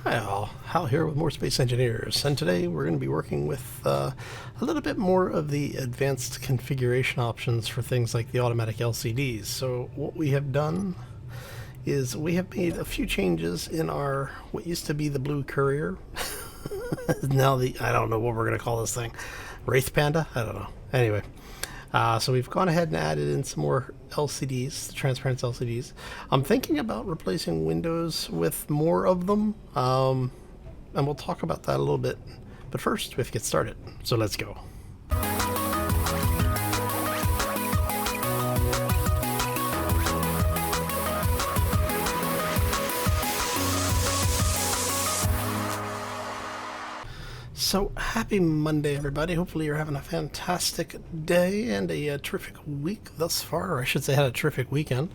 Hi all, Hal here with More Space Engineers, and today we're going to be working with a little bit more of the advanced configuration options for things like the automatic LCDs. So what we have done is we have made a few changes in our, what used to be the Blue Courier, now I don't know what we're going to call this thing, Wraith Panda? I don't know. Anyway. So we've gone ahead and added in some more LCDs, transparent LCDs. I'm thinking about replacing windows with more of them, and we'll talk about that a little bit. But first, we have to get started. So let's go. So happy Monday, everybody. Hopefully you're having a fantastic day and a terrific week thus far, or I should say had a terrific weekend.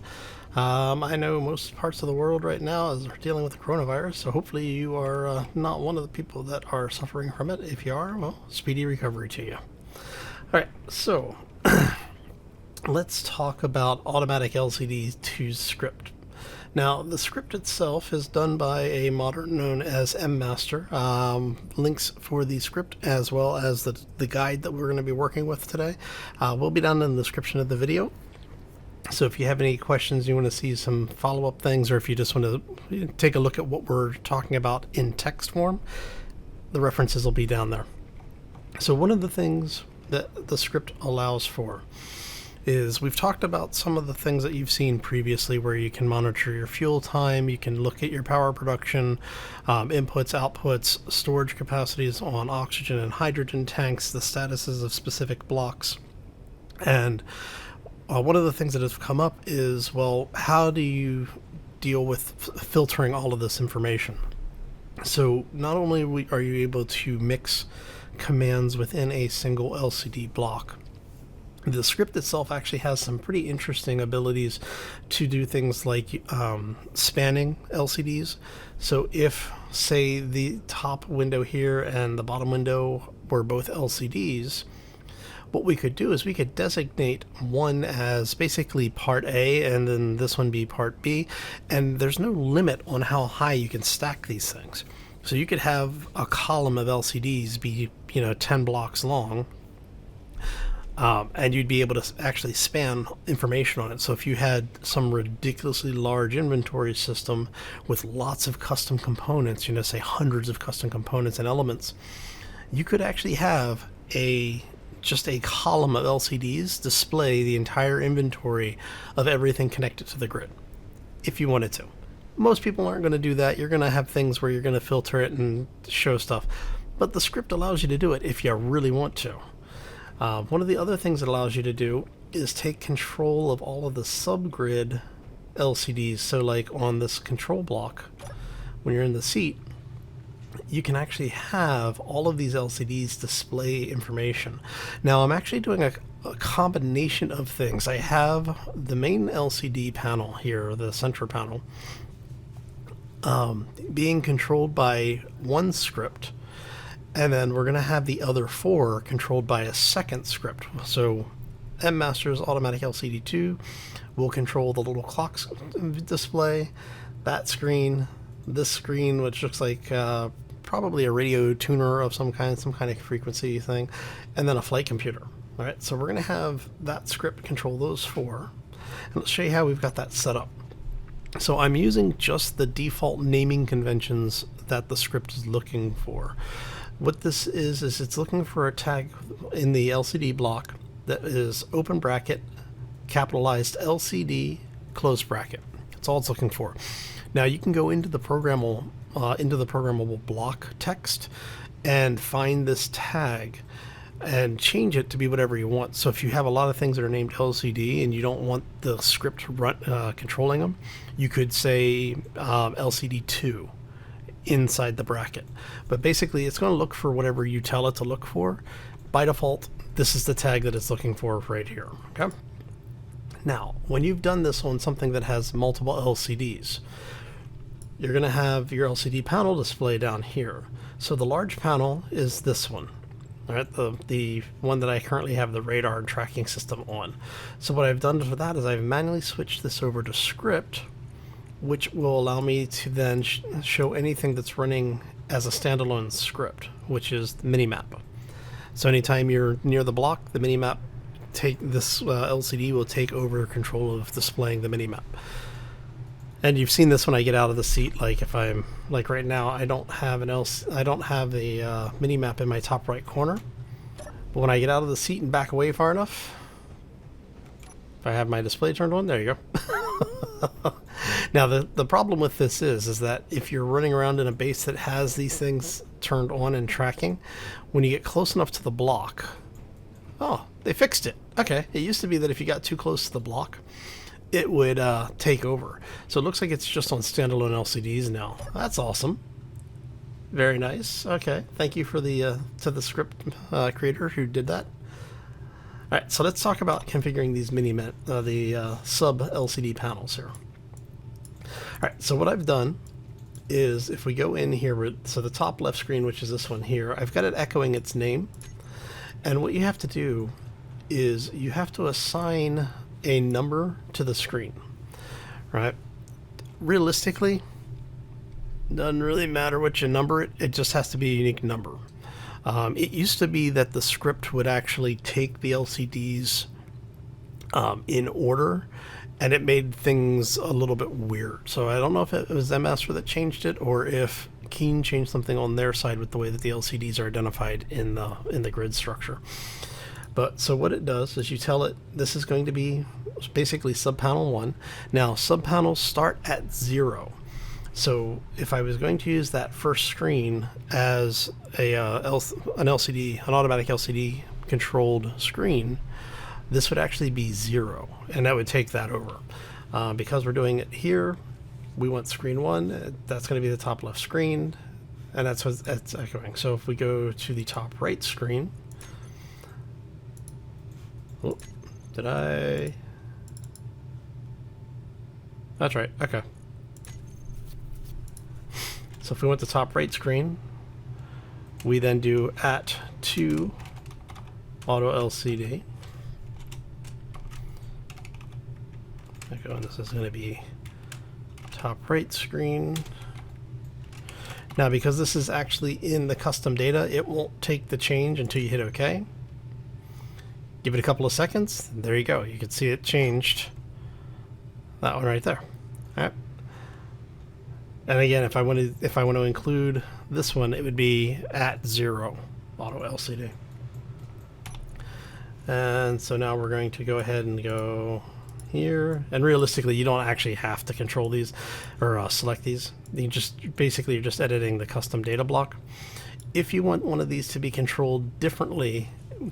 I know most parts of the world right now are dealing with the coronavirus, so hopefully you are not one of the people that are suffering from it. If you are, well, speedy recovery to you. All right, so let's talk about automatic LCD2 script. Now, the script itself is done by a modder known as MMaster. Links for the script as well as the guide that we're going to be working with today will be down in the description of the video. So if you have any questions, you want to see some follow-up things, or if you just want to take a look at what we're talking about in text form, the references will be down there. So one of the things that the script allows for is we've talked about some of the things that you've seen previously where you can monitor your fuel time, you can look at your power production, inputs, outputs, storage capacities on oxygen and hydrogen tanks, the statuses of specific blocks. And one of the things that has come up is, well, how do you deal with filtering all of this information? So not only are you able to mix commands within a single LCD block, the script itself actually has some pretty interesting abilities to do things like spanning LCDs. So if, say, the top window here and the bottom window were both LCDs, what we could do is we could designate one as basically part A and then this one be part B, and there's no limit on how high you can stack these things. So you could have a column of LCDs be, 10 blocks long, and you'd be able to actually span information on it. So if you had some ridiculously large inventory system with lots of custom components, say hundreds of custom components and elements, you could actually have just a column of LCDs display the entire inventory of everything connected to the grid, if you wanted to. Most people aren't going to do that. You're going to have things where you're going to filter it and show stuff, but the script allows you to do it if you really want to. One of the other things it allows you to do is take control of all of the subgrid LCDs. So like on this control block, when you're in the seat, you can actually have all of these LCDs display information. Now I'm actually doing a combination of things. I have the main LCD panel here, the center panel, being controlled by one script. And then we're going to have the other four controlled by a second script. So MMaster's automatic LCD2 will control the little clocks display, that screen, this screen, which looks like probably a radio tuner of some kind of frequency thing, and then a flight computer. All right, so we're going to have that script control those four. And let's show you how we've got that set up. So I'm using just the default naming conventions that the script is looking for. What this is it's looking for a tag in the LCD block that is open bracket, capitalized LCD, close bracket. That's all it's looking for. Now you can go into the programmable block text and find this tag and change it to be whatever you want. So if you have a lot of things that are named LCD and you don't want the script controlling them, you could say LCD2 inside the bracket. But basically it's going to look for whatever you tell it to look for. By default, this is the tag that it's looking for right here. Okay. Now, when you've done this on something that has multiple LCDs, you're going to have your LCD panel display down here. So the large panel is this one. All right, the one that I currently have the radar tracking system on. So what I've done for that is I've manually switched this over to script, which will allow me to then show anything that's running as a standalone script, which is the minimap. So anytime you're near the block, the minimap LCD will take over control of displaying the minimap. And you've seen this when I get out of the seat. Like if I'm like right now, I don't have a minimap in my top right corner. But when I get out of the seat and back away far enough, if I have my display turned on, there you go. Now the problem with this is that if you're running around in a base that has these things turned on and tracking, when you get close enough to the block, oh, they fixed it. Okay, it used to be that if you got too close to the block, it would take over. So it looks like it's just on standalone LCDs now. That's awesome. Very nice. Okay, thank you for the to the script creator who did that. All right, so let's talk about configuring these sub LCD panels here. All right, so what I've done is if we go in here, so the top left screen, which is this one here, I've got it echoing its name. And what you have to do is you have to assign a number to the screen, right? Realistically, doesn't really matter what you number it, it just has to be a unique number. It used to be that the script would actually take the LCDs in order, and it made things a little bit weird. So I don't know if it was MSR that changed it or if Keen changed something on their side with the way that the LCDs are identified in the grid structure. But so what it does is you tell it this is going to be basically subpanel 1. Now subpanels start at 0. So if I was going to use that first screen as an LCD, an automatic LCD controlled screen, this would actually be 0, and that would take that over. Because we're doing it here, we want screen 1. That's going to be the top left screen, and that's what it's echoing. So if we go to the top right screen, oh, that's right. Okay. So if we want the top right screen, we then do @2 auto LCD. Okay, and this is going to be top right screen. Now, because this is actually in the custom data, it won't take the change until you hit OK. Give it a couple of seconds. There you go. You can see it changed. That one right there. All right. And again, if I want to include this one, it would be @0 auto LCD. And so now we're going to go ahead and go here. And realistically, you don't actually have to control these or select these. You just basically you're just editing the custom data block. If you want one of these to be controlled differently,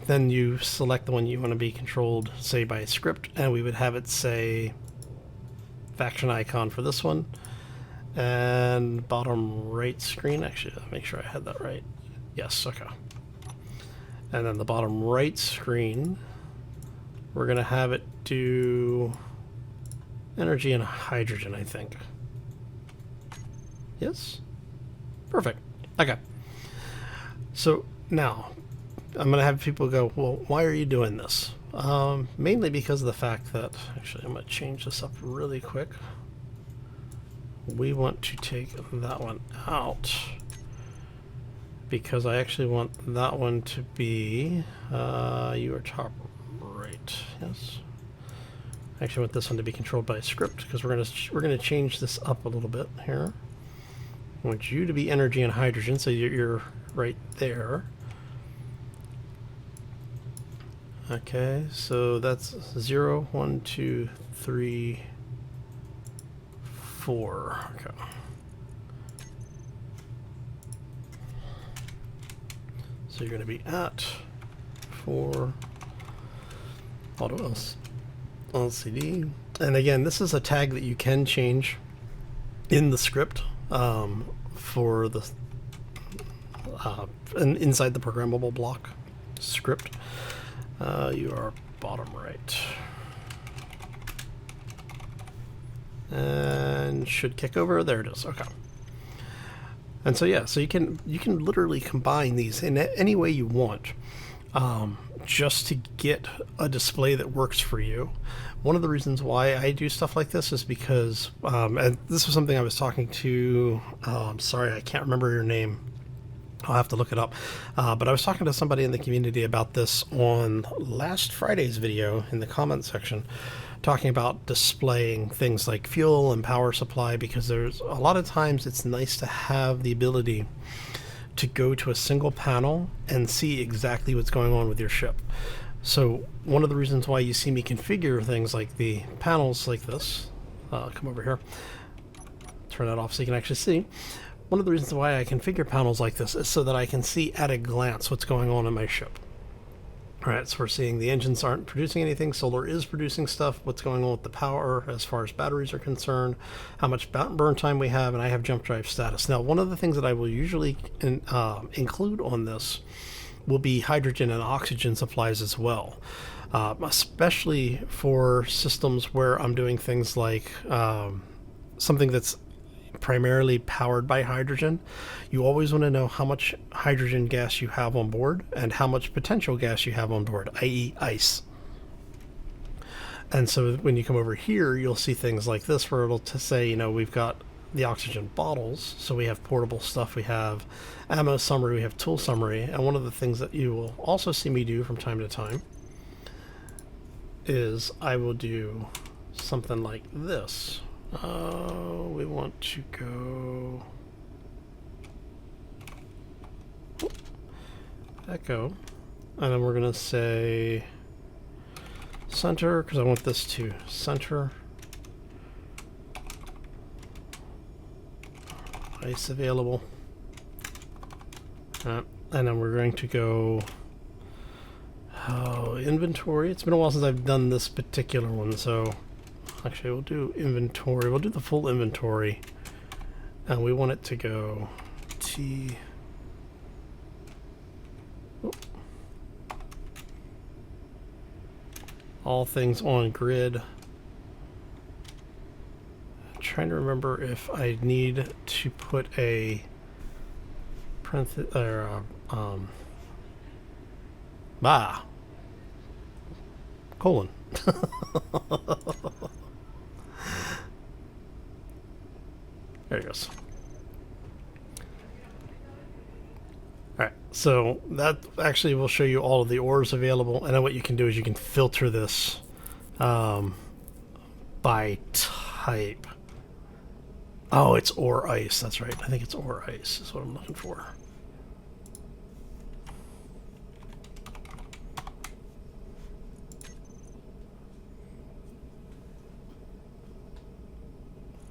then you select the one you want to be controlled, say by a script, and we would have it say faction icon for this one. And bottom right screen, actually, I'll make sure I had that right. Yes, okay. And then the bottom right screen, we're going to have it do energy and hydrogen, I think. Yes? Perfect. Okay. So now, I'm going to have people go, well, why are you doing this? Mainly because of the fact that, actually, I'm going to change this up really quick. We want to take that one out because I actually want that one to be you are top right. Yes. I actually want this one to be controlled by a script because we're gonna change this up a little bit here. I want you to be energy and hydrogen, so you're right there. Okay, so that's 0, 1, 2, 3, 4. Okay. So you're going to be @4 auto LCD. And again, this is a tag that you can change in the script for the inside the programmable block script. You are bottom right. And should kick over. There it is. Okay. And so yeah, so you can literally combine these in any way you want just to get a display that works for you. One of the reasons why I do stuff like this is because, and this was something I was talking to, I'm sorry, I can't remember your name. I'll have to look it up. But I was talking to somebody in the community about this on last Friday's video in the comment section, talking about displaying things like fuel and power supply, because there's a lot of times it's nice to have the ability to go to a single panel and see exactly what's going on with your ship. So one of the reasons why you see me configure things like the panels like this, come over here, turn that off so you can actually see. One of the reasons why I configure panels like this is so that I can see at a glance what's going on in my ship. Alright, so we're seeing the engines aren't producing anything, solar is producing stuff, what's going on with the power as far as batteries are concerned, how much burn time we have, and I have jump drive status. Now, one of the things that I will usually include on this will be hydrogen and oxygen supplies as well, especially for systems where I'm doing things like something that's primarily powered by hydrogen. You always want to know how much hydrogen gas you have on board and how much potential gas you have on board, i.e. ice. And so when you come over here, you'll see things like this where it'll say, you know, we've got the oxygen bottles, so we have portable stuff, we have ammo summary, we have tool summary, and one of the things that you will also see me do from time to time is I will do something like this. We want to go echo, and then we're going to say center, because I want this to center. Ice available. And then we're going to go inventory. It's been a while since I've done this particular one, so actually we'll do inventory. We'll do the full inventory, and we want it to go T. All things on grid. I'm trying to remember if I need to put a parenthesis or colon. There it goes. Alright, so that actually will show you all of the ores available, and then what you can do is you can filter this by type. Oh, it's ore ice, that's right. I think it's ore ice is what I'm looking for.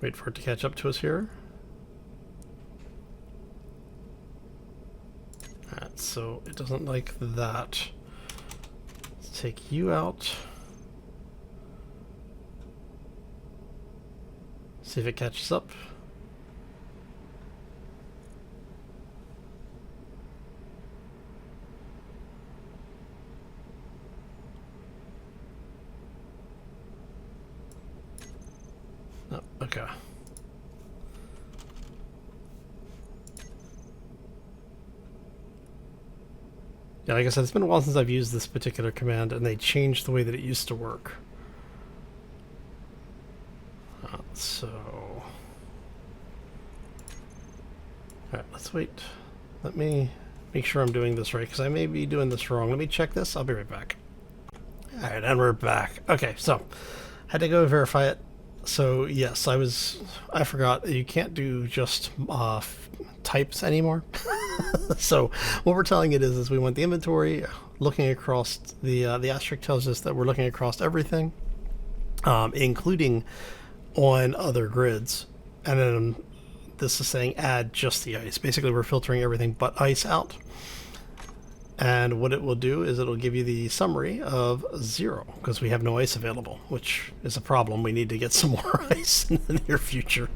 Wait for it to catch up to us here. Alright, so it doesn't like that. Let's take you out. See if it catches up. Oh, okay. Yeah, like I said, it's been a while since I've used this particular command, and they changed the way that it used to work. So... Alright, let's wait. Let me make sure I'm doing this right, because I may be doing this wrong. Let me check this. I'll be right back. Alright, and we're back. Okay, so, had to go verify it. So, yes, I forgot you can't do just types anymore. So what we're telling it is we want the inventory looking across the asterisk tells us that we're looking across everything, including on other grids, and then this is saying add just the ice. Basically we're filtering everything but ice out, and what it will do is it'll give you the summary of 0 because we have no ice available, which is a problem. We need to get some more ice in the near future.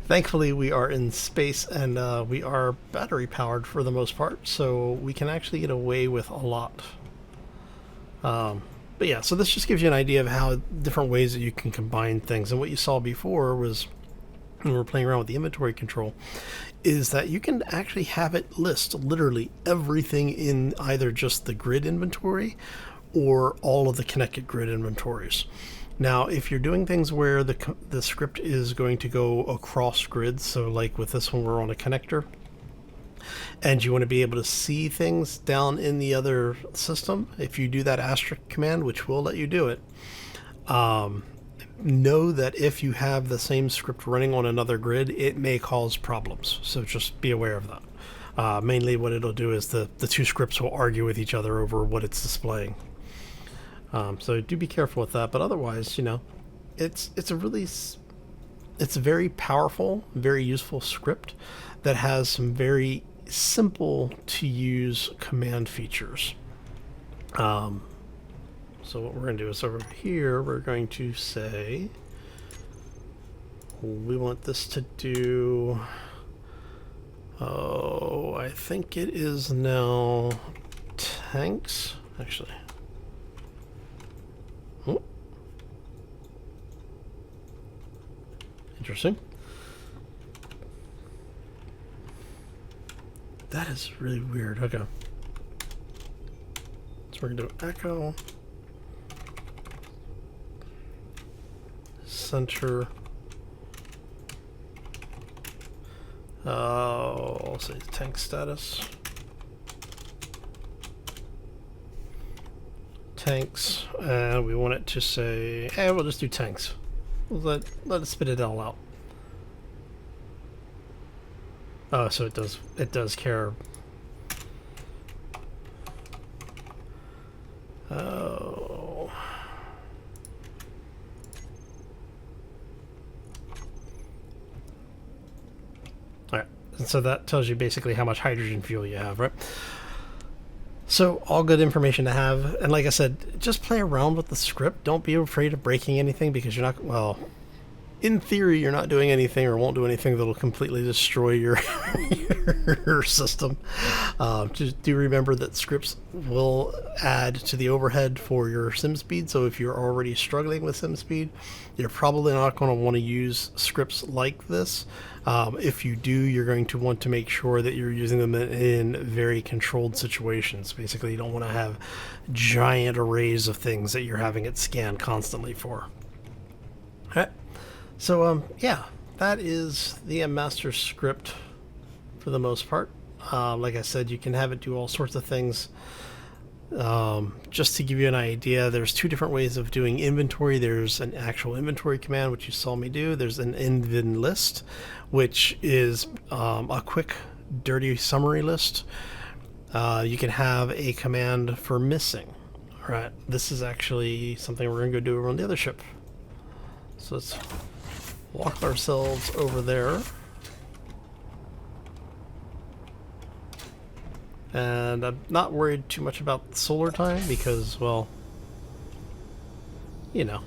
Thankfully we are in space, and we are battery powered for the most part, so we can actually get away with a lot. But yeah, so this just gives you an idea of how different ways that you can combine things. And what you saw before was, when we were playing around with the inventory control, is that you can actually have it list literally everything in either just the grid inventory or all of the connected grid inventories. Now, if you're doing things where the script is going to go across grids, so like with this one, we're on a connector, and you want to be able to see things down in the other system, if you do that asterisk command, which will let you do it, know that if you have the same script running on another grid, it may cause problems. So just be aware of that. Mainly what it'll do is the two scripts will argue with each other over what it's displaying. So do be careful with that, but otherwise, it's a very powerful, very useful script that has some very simple to use command features. So what we're going to do is over here, we're going to say we want this to do, I think it is now tanks, actually. Oh. Interesting. That is really weird. Okay. So we're going to do echo. Center. I'll say tank status. Tanks. We want it to say, we'll just do tanks. Let it spit it all out. Oh, so it does care. Oh. Alright, and so that tells you basically how much hydrogen fuel you have, right? So all good information to have, and like I said, just play around with the script. Don't be afraid of breaking anything, because you're not, well, in theory, you're not doing anything or won't do anything that'll completely destroy your your system. Just do remember that scripts will add to the overhead for your sim speed. So if you're already struggling with sim speed, you're probably not going to want to use scripts like this. If you do, you're going to want to make sure that you're using them in very controlled situations. Basically, you don't want to have giant arrays of things that you're having it scan constantly for. Okay. So, yeah, that is the master script for the most part. Like I said, you can have it do all sorts of things. Just to give you an idea, there's two different ways of doing inventory. There's an actual inventory command, which you saw me do. There's an invin list, which is a quick, dirty summary list. You can have a command for missing. All right, this is actually something we're going to go do over on the other ship. So let's walk ourselves over there. And I'm not worried too much about solar time because, well, you know,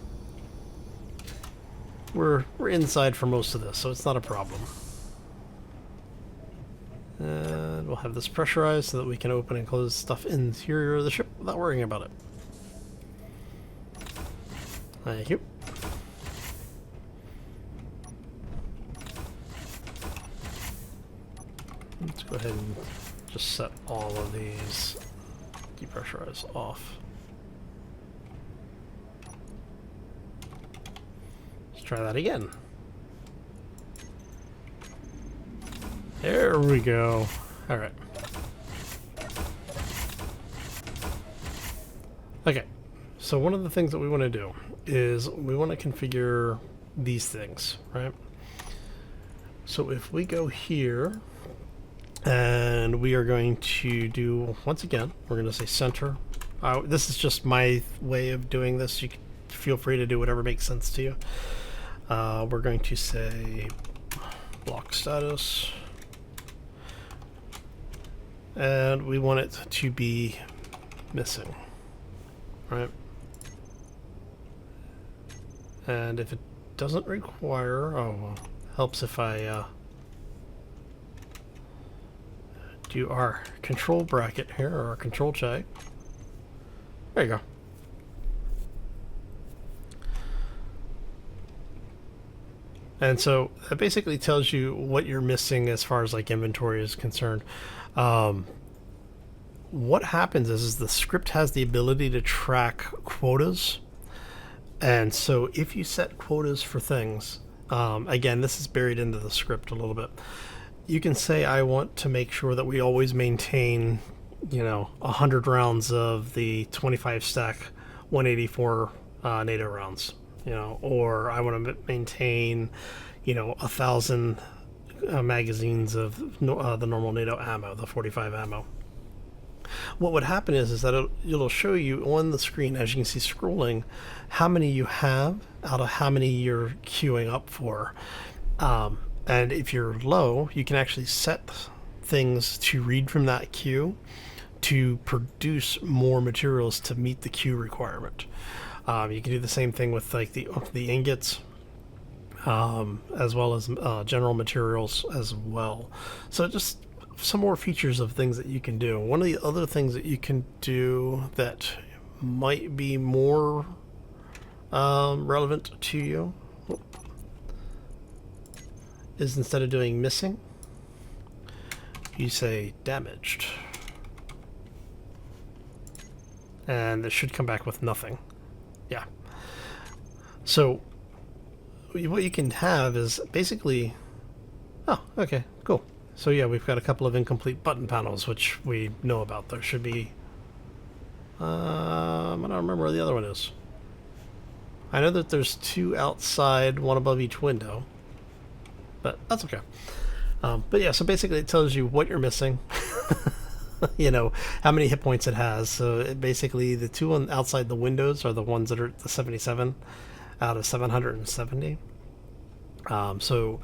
we're inside for most of this, so it's not a problem. And we'll have this pressurized so that we can open and close stuff interior of the ship without worrying about it. Thank you. Let's go ahead and just set all of these depressurize off. Let's try that again. There we go. All right. Okay. So one of the things that we want to do is we want to configure these things, right? So if we go here, and we are going to do, once again, we're going to say center. This is just my way of doing this. You can feel free to do whatever makes sense to you. We're going to say block status. And we want it to be missing, right? And if it doesn't require, oh, well, helps if I do our control bracket here, or our control check. There you go. And so it basically tells you what you're missing as far as like inventory is concerned. What happens is the script has the ability to track quotas. And so if you set quotas for things, again, this is buried into the script a little bit. You can say, I want to make sure that we always maintain, 100 rounds of the 25 stack 184 NATO rounds, or I want to maintain, 1,000 magazines of the normal NATO ammo, the 45 ammo. What would happen is that it'll show you on the screen, as you can see scrolling, how many you have out of how many you're queuing up for. And if you're low, you can actually set things to read from that queue to produce more materials to meet the queue requirement. You can do the same thing with like the ingots, as well as general materials as well. So just some more features of things that you can do. One of the other things that you can do that might be more relevant to you is, instead of doing missing, you say damaged. And it should come back with nothing. Yeah. So what you can have is basically... Oh, okay, cool. So yeah, we've got a couple of incomplete button panels, which we know about. There should be... I don't remember where the other one is. I know that there's 2 outside, 1 above each window. But that's okay. But yeah, so basically it tells you what you're missing. How many hit points it has. So basically the 2 outside the windows are the ones that are at the 77 out of 770. So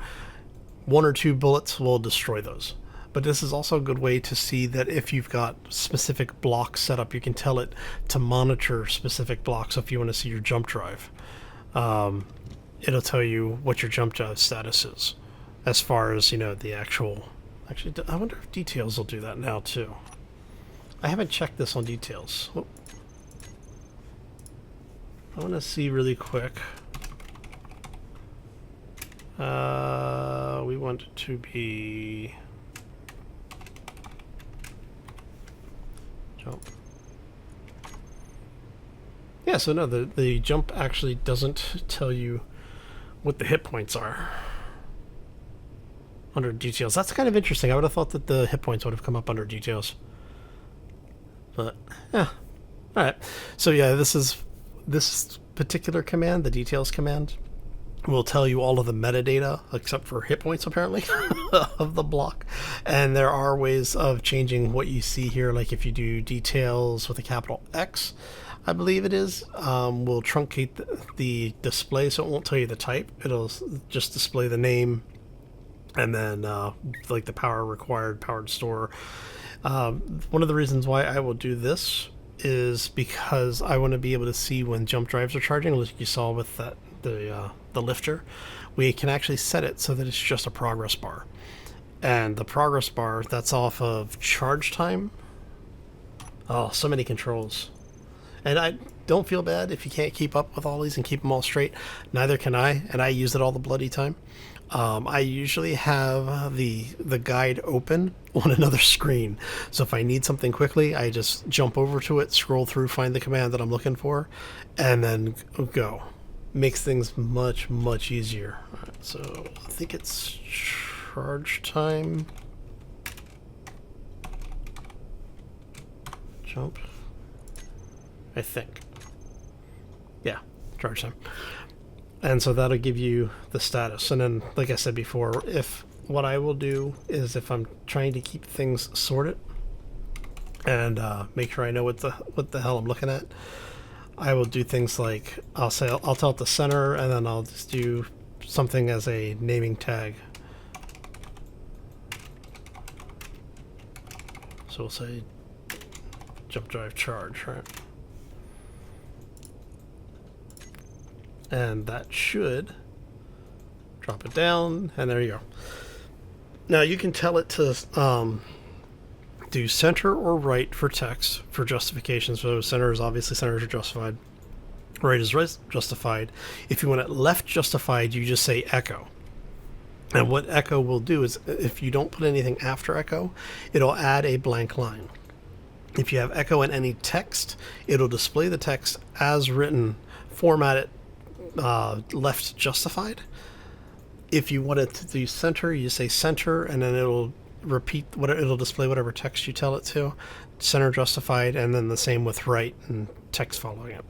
1 or 2 bullets will destroy those. But this is also a good way to see that if you've got specific blocks set up, you can tell it to monitor specific blocks. So if you want to see your jump drive, it'll tell you what your jump drive status is, as far as, the actual... Actually, I wonder if details will do that now, too. I haven't checked this on details. Whoop. I want to see really quick. We want it to be... Jump. Yeah, so no, the jump actually doesn't tell you what the hit points are under details. That's kind of interesting. I would have thought that the hit points would have come up under details. But, yeah. Alright. So yeah, this particular command, the details command, will tell you all of the metadata, except for hit points, apparently, of the block. And there are ways of changing what you see here, like if you do details with a capital X, I believe it is, will truncate the display, so it won't tell you the type. It'll just display the name, and then like the power required, powered store. One of the reasons why I will do this is because I want to be able to see when jump drives are charging, like you saw with the lifter. We can actually set it so that it's just a progress bar, and the progress bar, that's off of charge time. Oh, so many controls. And I don't feel bad if you can't keep up with all these and keep them all straight. Neither can I, and I use it all the bloody time. I usually have the guide open on another screen. So if I need something quickly, I just jump over to it, scroll through, find the command that I'm looking for, and then go. Makes things much, much easier. All right, so I think it's charge time. Jump. I think. Yeah, charge time. And so that'll give you the status. And then, like I said before, if what I will do is, if I'm trying to keep things sorted and make sure I know what the hell I'm looking at, I will do things like I'll tell it the center, and then I'll just do something as a naming tag. So we'll say jump drive charge, right? And that should drop it down, and there you go. Now you can tell it to do center or right for text for justification. So center is obviously centers are justified. Right is right justified. If you want it left justified, you just say echo. And what echo will do is if you don't put anything after echo, it'll add a blank line. If you have echo in any text, it'll display the text as written, formatted left justified. If you want it to do center, you say center, and then it'll it'll display whatever text you tell it to, center justified, and then the same with right and text following it.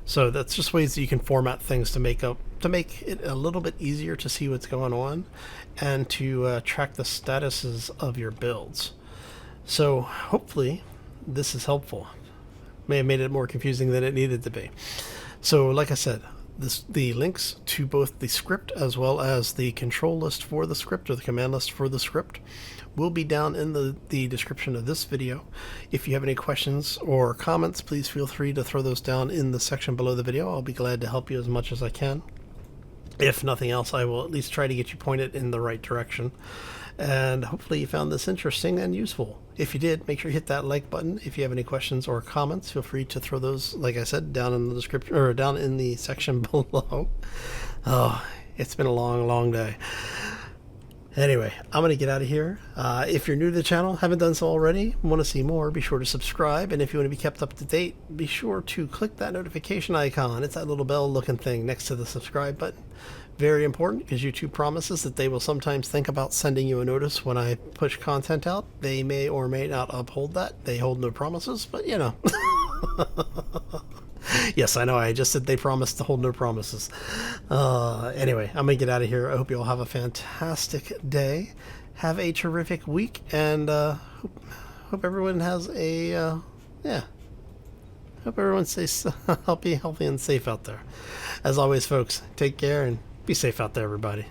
So that's just ways that you can format things to make it a little bit easier to see what's going on and to track the statuses of your builds. So hopefully this is helpful. May have made it more confusing than it needed to be. So like I said, the links to both the script as well as the control list for the script, or the command list for the script, will be down in the description of this video. If you have any questions or comments, please feel free to throw those down in the section below the video. I'll be glad to help you as much as I can. If nothing else, I will at least try to get you pointed in the right direction. And hopefully you found this interesting and useful. If you did, make sure you hit that like button. If you have any questions or comments, feel free to throw those, like I said, down in the description, or down in the section below. Oh, it's been a long day. Anyway, I'm going to get out of here. If you're new to the channel, haven't done so already, want to see more, be sure to subscribe. And if you want to be kept up to date, be sure to click that notification icon. It's that little bell looking thing next to the subscribe button. Very important, because YouTube promises that they will sometimes think about sending you a notice when I push content out. They may or may not uphold that. They hold no promises, but you know. Yes, I know. I just said they promised to hold no promises. Anyway, I'm going to get out of here. I hope you all have a fantastic day. Have a terrific week. And hope everyone has a, hope everyone stays healthy and safe out there. As always, folks, take care and be safe out there, everybody.